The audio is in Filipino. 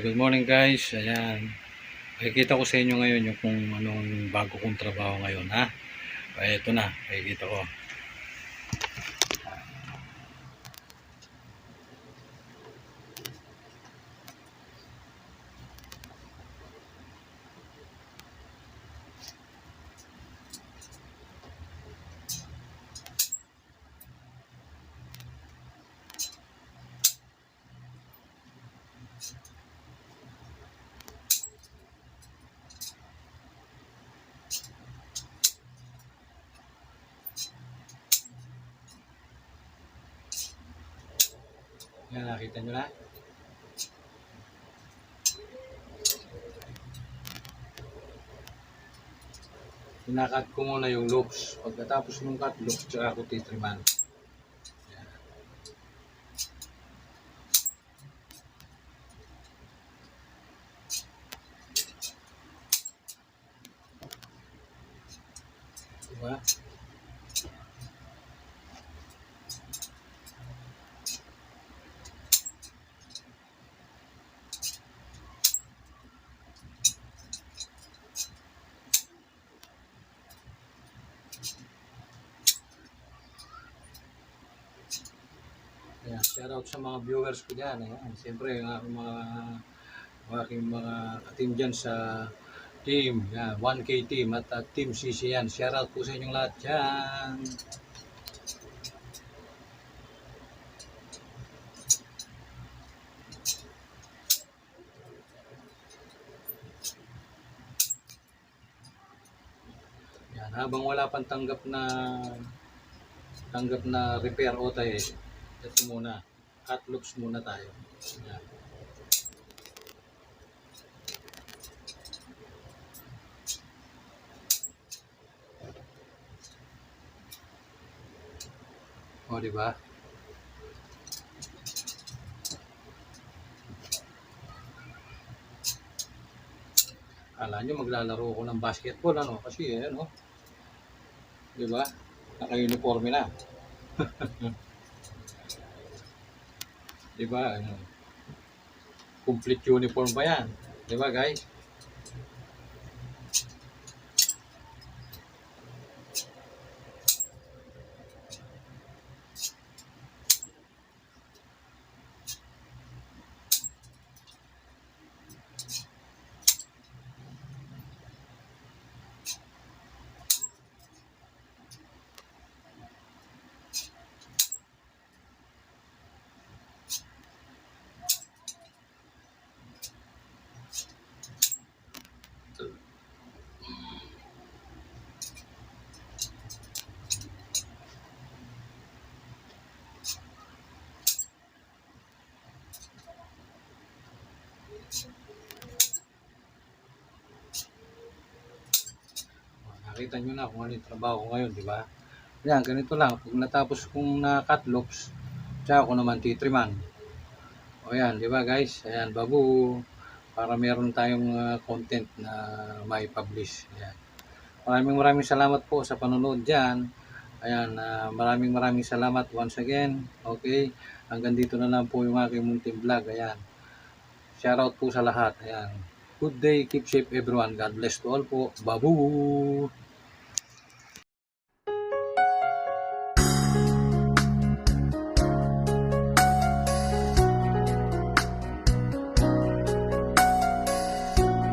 Good morning guys. Ayan. Makikita ko sa inyo ngayon yung kung anong bago kong trabaho ngayon, ha. Ito na, makikita ko. Ayan, nakita nyo na. Pinakat ko muna yung loops. Pagkatapos ng cut loops, tsaka ako titriman. Diba? Ayan, shoutout sa mga viewers ko dyan. Ayan. Siyempre, aking mga team dyan sa team, yan, 1K team at team CC yan. Shoutout po sa inyong lahat dyan. Yan, habang wala pang tanggap na repair o tayo, ito muna, cut loops muna tayo. Yan. O, diba? Kala nyo maglalaro ko ng basketball, ano? Kasi, ano, diba? Naka-uniforme na. Diba? Ano? Complete uniform pa yan. Diba, guys? Nakita nyo na kung ano yung trabaho ko ngayon, di ba? Yan, ganito lang. Pag natapos kong na-cut loops, tsaka ako naman titriman. O yan, di ba guys? Ayan, babu. Para meron tayong content na may publish. Ayan. Maraming salamat po sa panonood dyan. Ayan, maraming salamat once again. Okay, hanggang dito na lang po yung aking munting vlog. Ayan, shoutout po sa lahat. Ayan, good day, keep safe everyone. God bless to all po. Babu!